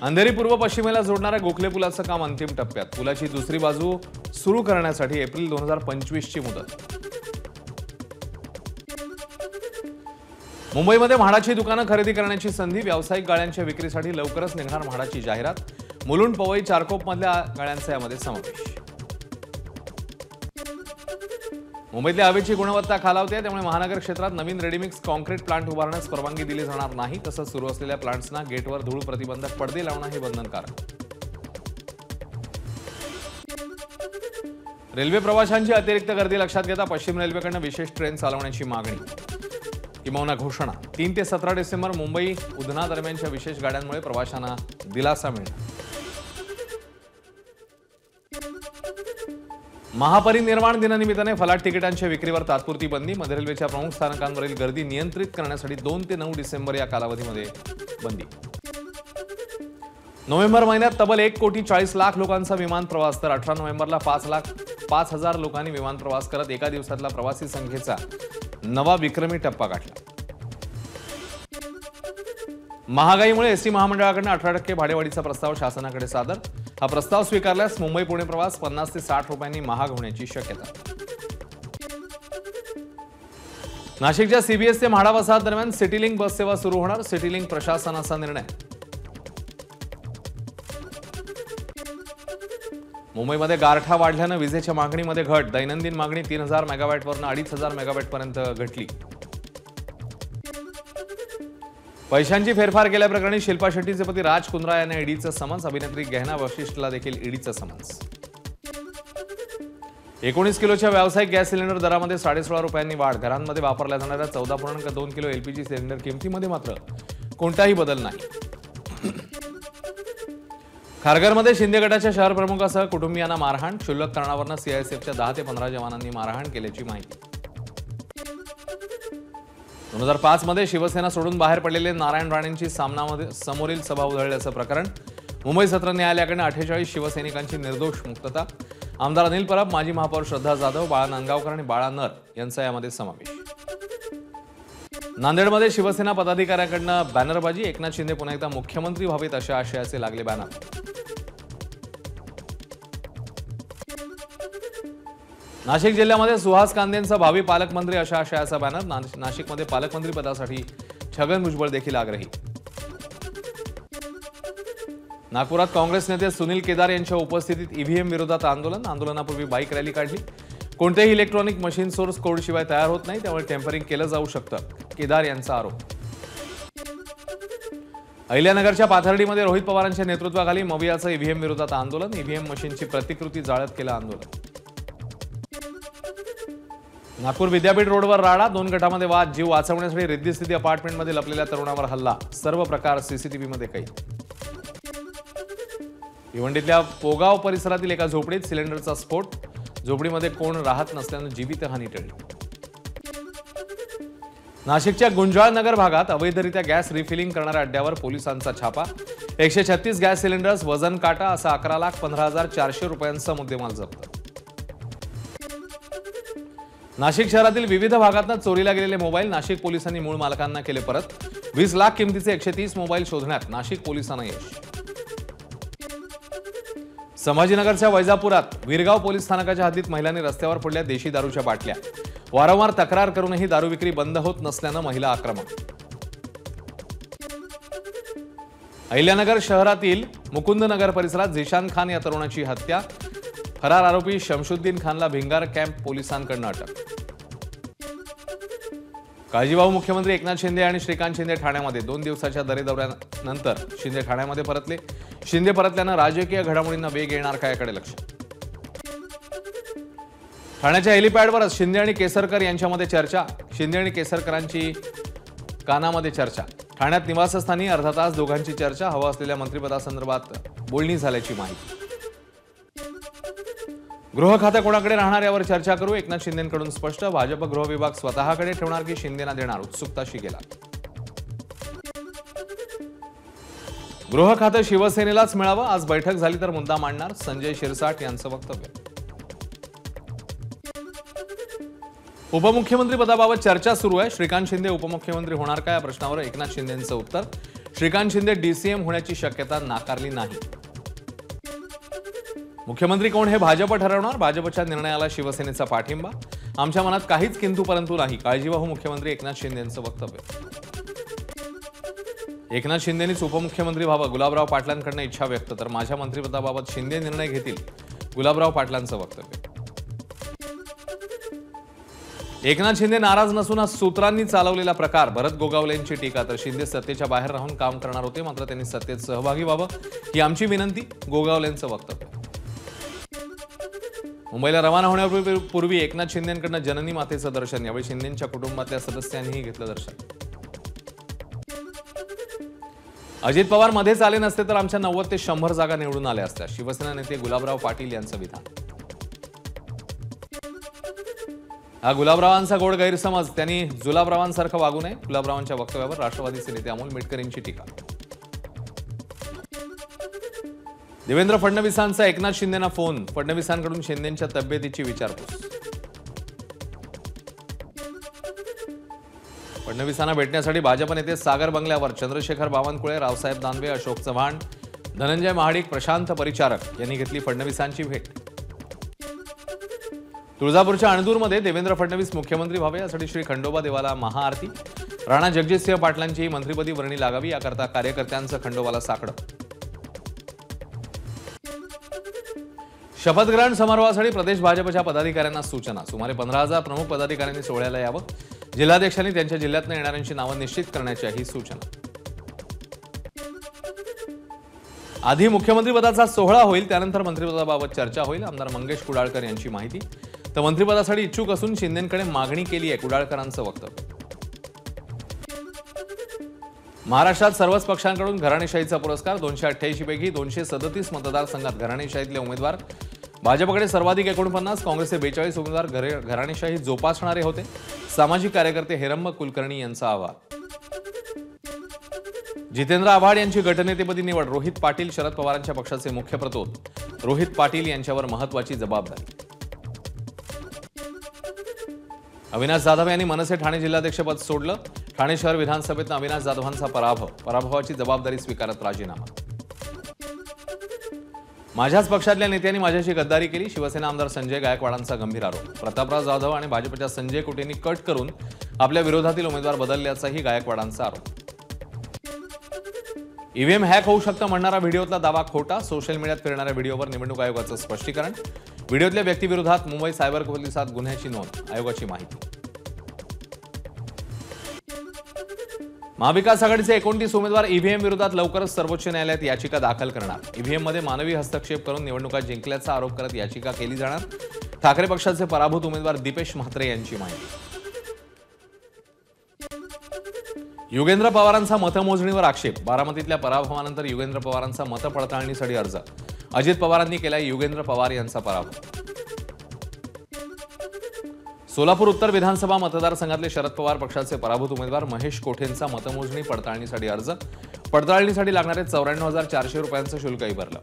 अंधेरी पूर्व पश्चिमेला जोडणाऱ्या गोखले पुलाचं काम अंतिम टप्प्यात। पुलाची दुसरी बाजू सुरू करण्यासाठी एप्रिल 2025 ची मुदत। मुंबईमध्ये म्हाडाची दुकानं खरेदी करण्याची संधी। व्यावसायिक गाळ्यांच्या विक्रीसाठी लवकरच निघणार म्हाडाची जाहिरात। मुलुंड, पवई, चारकोप मधल्या गाळ्यांचा यामध्ये समावेश। मुंबईतल्या हवेची गुणवत्ता खालावते, त्यामुळे महानगर क्षेत्रात नवीन रेडीमिक्स कॉन्क्रीट प्लांट उभारण्यास परवानगी दिली जाणार नाही। तसंच सुरू असलेल्या प्लांट्सना गेटवर धूळ प्रतिबंधक पडदे लावणं हे बंधनकारक। रेल्वे प्रवाशांची अतिरिक्त गर्दी लक्षात घेता पश्चिम रेल्वेकडून विशेष ट्रेन चालवण्याची मागणी किंवा घोषणा। 3 ते 17 डिसेंबर मुंबई उधना दरम्यानच्या विशेष गाड्यांमुळे प्रवाशांना दिलासा मिळणार। महापरिनिर्वाण दिनानिमित्ताने फलाट तिकिटांच्या विक्रीवर तात्पुरती बंदी। मध्य रेल्वेच्या प्रमुख स्थानकांवरील गर्दी नियंत्रित करण्यासाठी 2 ते 9 डिसेंबर या कालावधीमध्ये बंदी। नोव्हेंबर महिन्यात तब्बल 1,40,00,000 लोकांचा विमान प्रवास, तर 18 नोव्हेंबरला 5,05,000 लोकांनी विमान प्रवास करत एका दिवसातला प्रवासी संख्येचा नवा विक्रमी टप्पा गाठला। महागाईमुळे एसटी महामंडळाकडून 18% भाडेवाढीचा प्रस्ताव शासनाकडे सादर। हा प्रस्ताव स्वीकारल्यास मुंबई पुणे प्रवास 50 ते 60 रुपयांनी महाग होण्याची शक्यता। नाशिकच्या सीबीएस ते म्हाडा वसाहत दरम्यान सिटीलिंक बस सेवा सुरू होणार। सिटीलिंक प्रशासनाचा निर्णय। मुंबईमध्ये गारठा वाढल्यानं विजेच्या मागणीमध्ये घट। दैनंदिन मागणी 3000 मेगावॅटवरून 2500 मेगावॅटपर्यंत घटली। पैशांची फेरफार केल्याप्रकरणी शिल्पा शेट्टीचे पती राज कुंद्रा यांना ईडीचं समन्स। अभिनेत्री गहना वशिष्ठला देखील ईडीचं समन्स। 19 किलोच्या व्यावसायिक गॅस सिलेंडर दरामध्ये 16.5 रुपयांनी वाढ। घरांमध्ये वापरल्या जाणाऱ्या 14.2 किलो एलपीजी सिलेंडर किमतीमध्ये मात्र कोणताही बदल नाही। खारघरमध्ये शिंदे गटाच्या शहर प्रमुखासह कुटुंबियांना मारहाण। क्षुल्लक कारणावरून सीआयएसएफच्या 10 ते 15 जवानांनी मारहाण केल्याची माहिती। 2005 मध्ये शिवसेना सोडून बाहेर पडलेले नारायण राणेंची सामनामध्ये समोरील सभा उधळल्याचं प्रकरण। मुंबई सत्र न्यायालयाकडे 48 शिवसैनिकांची निर्दोष मुक्तता। आमदार अनिल परब, माजी महापौर श्रद्धा जाधव, बाळा नांदगावकर आणि बाळा नर यांचा यामध्ये समावेश। नांदेडमध्ये शिवसेना पदाधिकाऱ्यांकडून बॅनरबाजी। एकनाथ शिंदे पुन्हा एकदा मुख्यमंत्री व्हावेत अशा आशयाचे लागले बॅनर। नाशिक जिल्ह्यामध्ये सुहास कांदेंचा भावी पालकमंत्री अशा आशयाचा बॅनर। नाशिकमध्ये पालकमंत्री पदासाठी छगन भुजबळ देखील आग्रही। नागपुरात काँग्रेस नेते सुनील केदार यांच्या उपस्थितीत ईव्हीएम विरोधात आंदोलन। आंदोलनापूर्वी बाईक रॅली काढली। कोणतेही इलेक्ट्रॉनिक मशीन सोर्स कोड शिवाय तयार होत नाही, त्यामुळे टेम्परिंग केलं जाऊ शकतं, केदार यांचा आरोप। अहिल्यानगरच्या पाथर्डीमध्ये रोहित पवारांच्या नेतृत्वाखाली मवियाचं ईव्हीएम विरोधात आंदोलन। ईव्हीएम मशीनची प्रतिकृती जाळत केलं आंदोलन। नागपूर विद्यापीठ रोडवर राडा। 2 गटामध्ये वाद। जीव वाचवण्यासाठी रिद्धी अपार्टमेंटमध्ये लपलेल्या तरुणावर हल्ला। सर्व प्रकार सीसीटीव्हीमध्ये कैद। भिवंडीतल्या पोगाव परिसरातील एका झोपडीत सिलेंडरचा स्फोट। झोपडीमध्ये कोण राहत नसल्यानं जीवितहानी टळली। नाशिकच्या गुंजाळ नगर भागात अवैधरित्या गॅस रिफिलिंग करणाऱ्या अड्ड्यावर पोलिसांचा छापा। 136 गॅस सिलेंडर्स, वजन काटा असा 11,15,400 रुपयांचा मुद्देमाल जप्त। नाशिक शहरातील विविध भागातून चोरीला गेलेले मोबाईल नाशिक पोलिसांनी मूळ मालकांना केले परत। 20 लाख किमतीचे 130 मोबाईल शोधण्यात नाशिक पोलिसांना यश। संभाजीनगरच्या वैजापुरात वीरगाव पोलीस स्थानकाच्या हद्दीत महिलांनी रस्त्यावर फोडल्या देशी दारूच्या बाटल्या। वारंवार तक्रार करूनही दारू विक्री बंद होत नसल्यानं महिला आक्रमक। अहिल्यानगर शहरातील मुकुंदनगर परिसरात झिशान खान या तरुणाची हत्या। फरार आरोपी शमशुद्दीन खानला भिंगार कॅम्प पोलिसांकडून अटक। काळजीवाहू मुख्यमंत्री एकनाथ शिंदे आणि श्रीकांत शिंदे ठाण्यामध्ये 2 दिवसाच्या दौऱ्यानंतर शिंदे ठाण्यामध्ये परतले। शिंदे परतल्यानं राजकीय घडामोडींना वेग येणार का याकडे लक्ष। ठाण्याच्या हेलिपॅडवरच शिंदे आणि केसरकर यांच्यामध्ये चर्चा। शिंदे आणि केसरकरांची कानामध्ये चर्चा। ठाण्यात निवासस्थानी अर्धा तास दोघांची चर्चा। हवा असलेल्या मंत्रिपदासंदर्भात बोलणी झाल्याची माहिती। गृह खातं कोणाकडे राहणार यावर चर्चा करू। एकनाथ शिंदेंकडून स्पष्ट। भाजप गृह विभाग स्वतःकडे ठेवणार की शिंदेना देणार, उत्सुकताशी गेला। गृह खातं शिवसेनेलाच मिळावं। आज बैठक झाली तर मुद्दा मांडणार, संजय शिरसाट यांचं वक्तव्य। उपमुख्यमंत्री पदाबाबत चर्चा सुरू आहे। श्रीकांत शिंदे उपमुख्यमंत्री होणार का या प्रश्नावर एकनाथ शिंदेंचं उत्तर। श्रीकांत शिंदे डीसीएम होण्याची शक्यता नाकारली नाही. मुख्यमंत्री कोण हे भाजप ठरवणार. भाजपच्या निर्णयाला शिवसेनेचा पाठिंबा. आमच्या मनात काहीच किंतु परंतु नाही. काळजीवाहू मुख्यमंत्री एकनाथ शिंदे यांचं वक्तव्य. एकनाथ शिंदेंनीच उपमुख्यमंत्री व्हावं गुलाबराव पाटलांकडून इच्छा व्यक्त. तर माझ्या मंत्रिपदाबाबत शिंदे निर्णय घेतील गुलाबराव पाटलांचं वक्तव्य. एकनाथ शिंदे नाराज नसून हा सूत्रांनी चालवलेला प्रकार. भरत गोगावलेंची टीका. तर शिंदे सत्तेच्या बाहेर राहून काम करणार होते मात्र त्यांनी सत्तेत सहभागी व्हावं ही आमची विनंती. गोगावलेंचं वक्तव्य. मुंबईला रवाना होण्यापूर्वी एकनाथ शिंदेंकडून जननी मातेचं दर्शन. यावेळी शिंदेंच्या कुटुंबातल्या सदस्यांनीही घेतलं दर्शन. अजित पवार मध्येच आले नसते तर आमच्या 90 ते 100 जागा निवडून आल्या असत्या. शिवसेना नेते गुलाबराव पाटील यांचं विधान. हा गुलाबरावांचा गोड गैरसमज. त्यांनी जुलाबरावांसारखं वागू नये. गुलाबरावांच्या वक्तव्यावर राष्ट्रवादीचे नेते अमोल मिटकर यांची टीका. देवेंद्र फडणवीसांचा एकनाथ शिंदेंना फोन. फडणवीसांकडून शिंदेंच्या तब्येतीची विचारपूस. फडणवीसांना भेटण्यासाठी भाजप नेते सागर बंगल्यावर. चंद्रशेखर बावनकुळे, रावसाहेब दानवे, अशोक चव्हाण, धनंजय महाडिक, प्रशांत परिचारक यांनी घेतली फडणवीसांची भेट. तुळजापूरच्या अणदूरमध्ये देवेंद्र फडणवीस मुख्यमंत्री व्हावे यासाठी श्री खंडोबा देवाला महाआरती. राणा जगजितसिंह पाटलांची मंत्रिपदी वर्णी लागावी याकरता कार्यकर्त्यांचं खंडोबाला साकडं. शपथग्रहण समारोहासाठी प्रदेश भाजपच्या पदाधिकाऱ्यांना सूचना. सुमारे 15,000 प्रमुख पदाधिकाऱ्यांनी सोहळ्याला यावं. जिल्हाध्यक्षांनी त्यांच्या जिल्ह्यातून येणाऱ्यांची नावं निश्चित करण्याच्याही सूचना. आधी मुख्यमंत्रीपदाचा सोहळा होईल त्यानंतर मंत्रिपदाबाबत चर्चा होईल. आमदार मंगेश कुडाळकर यांची माहिती. तर मंत्रिपदासाठी इच्छुक असून शिंदेंकडे मागणी केली आहे कुडाळकरांचं वक्तव्य. महाराष्ट्रात सर्वच पक्षांकडून घराणेशाहीचा पुरस्कार. 288 पैकी 237 मतदारसंघात घराणेशाहीतले उमेदवार. भाजपकडे सर्वाधिक 49, काँग्रेसचे 42 उमेदवार घराणेशाही जोपासणारे होते. सामाजिक कार्यकर्ते हेरंब कुलकर्णी यांचा अहवाल. जितेंद्र आव्हाड यांची गटनेतेपदी निवड. रोहित पाटील शरद पवारांच्या पक्षाचे मुख्य प्रतोद. रोहित पाटील यांच्यावर महत्वाची जबाबदारी. अविनाश जाधव यांनी मनसे ठाणे जिल्हाध्यक्षपद सोडलं. ठाणे शहर विधानसभेत अविनाश जाधवांचा पराभवाची जबाबदारी स्वीकारत राजीनामा. माझ्याच पक्षातल्या नेत्यांनी माझ्याशी गद्दारी केली. शिवसेना आमदार संजय गायकवाडांचा गंभीर आरोप. प्रतापराव जाधव आणि भाजपच्या संजय कुटेंनी कट करून आपल्या विरोधातील उमेदवार बदलल्याचाही गायकवाडांचा आरोप. ईव्हीएम हॅक होऊ शकतं म्हणणारा व्हिडिओतला दावा खोटा. सोशल मीडियात फिरणाऱ्या व्हिडिओवर निवडणूक आयोगाचं स्पष्टीकरण. व्हिडिओतल्या व्यक्तीविरोधात मुंबई सायबर पोलिसात गुन्ह्याची नोंद. आयोगाची माहिती. महाविकास आघाडीचे 29 उमेदवार ईव्हीएम विरोधात लवकरच सर्वोच्च न्यायालयात याचिका दाखल करणार. ईव्हीएम मध्ये मानवी हस्तक्षेप करून निवडणुका जिंकल्याचा आरोप करत याचिका केली जाणार. ठाकरे पक्षाचे पराभूत उमेदवार दीपेश म्हात्रे यांची माहिती. युगेंद्र पवारांचा मतमोजणीवर आक्षेप. बारामतीतल्या पराभवानंतर युगेंद्र पवारांचा मतपडताळणीसाठी अर्ज. अजित पवारांनी केलाय युगेंद्र पवार यांचा पराभव. सोलापूर उत्तर विधानसभा मतदारसंघातले शरद पवार पक्षाचे पराभूत उमेदवार महेश कोठेंचा मतमोजणी पडताळणीसाठी अर्ज. पडताळणीसाठी लागणारे 94,400 रुपयांचं शुल्कही भरलं.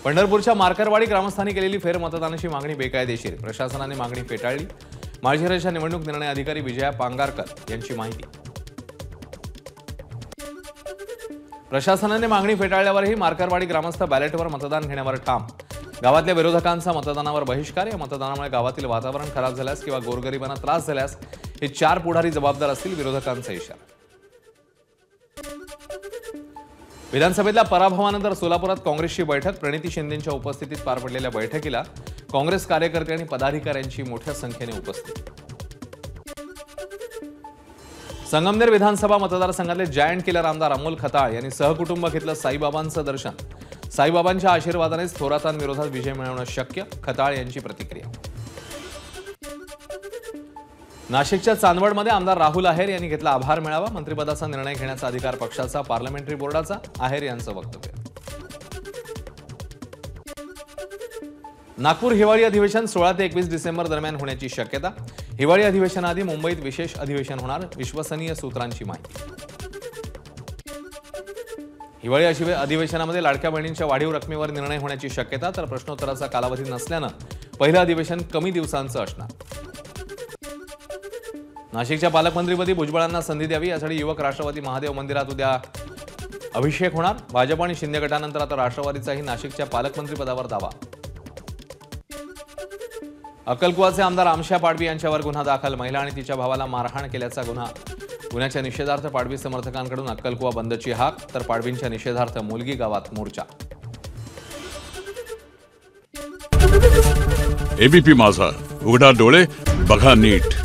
पंढरपूरच्या मार्करवाडी ग्रामस्थांनी केलेली फेरमतदानाची मागणी बेकायदेशीर. प्रशासनाने मागणी फेटाळली. माळशिरसच्या निवडणूक निर्णय अधिकारी विजया पांगारकर यांची माहिती. प्रशासनाने मागणी फेटाळल्यावरही मार्करवाडी ग्रामस्थ बॅलेटवर मतदान घेण्यावर ठाम. गावातल्या विरोधकांचा मतदानावर बहिष्कार. या मतदानामुळे गावातील वातावरण खराब झाल्यास किंवा गोरगरिबांना त्रास झाल्यास हे 4 पुढारी जबाबदार असतील. विरोधकांचा इशारा. विधानसभेतल्या पराभवानंतर सोलापुरात काँग्रेसची बैठक. प्रणिती शिंदेंच्या उपस्थितीत पार पडलेल्या बैठकीला काँग्रेस कार्यकर्ते आणि पदाधिकाऱ्यांची मोठ्या संख्येने उपस्थिती. संगमनेर विधानसभा मतदारसंघातले जायंट किलर आमदार अमोल खताळ यांनी सहकुटुंब घेतलं साईबाबांचं दर्शन. साईबाबांच्या आशीर्वादानेच थोरातांविरोधात विजय मिळवणं शक्य. खताळ यांची प्रतिक्रिया. नाशिकच्या चांदवडमध्ये आमदार राहुल आहेर यांनी घेतला आभार मेळावा. मंत्रिपदाचा निर्णय घेण्याचा अधिकार पक्षाचा, पार्लमेंटरी बोर्डाचा. आहेर यांचं वक्तव्य. नागपूर हिवाळी अधिवेशन 16 ते 21 डिसेंबर दरम्यान होण्याची शक्यता. हिवाळी अधिवेशनाआधी मुंबईत विशेष अधिवेशन होणार. विश्वसनीय सूत्रांची माहिती. हिवाळी अधिवेशनामध्ये लाडक्या बहिणींच्या वाढीव रकमेवर निर्णय होण्याची शक्यता. तर प्रश्नोत्तराचा कालावधी नसल्यानं पहिलं अधिवेशन कमी दिवसांचं असणार. नाशिकच्या पालकमंत्रीपदी भुजबळांना संधी द्यावी यासाठी युवक राष्ट्रवादी महादेव मंदिरात उद्या अभिषेक होणार. भाजप आणि शिंदे गटानंतर आता राष्ट्रवादीचाही नाशिकच्या पालकमंत्रीपदावर दावा. अक्कलकुवाचे आमदार आमशा पाडवी यांच्यावर गुन्हा दाखल. महिला आणि तिच्या भावाला मारहाण केल्याचा गुन्हा. गुन्ह्याच्या निषेधार्थ पाडवी समर्थकांकडून अक्कलकुवा बंदची हाक, तर पाडवींच्या निषेधार्थ मुलगी गावात मोर्चा. एबीपी माझा, उघडा डोळे बघा नीट.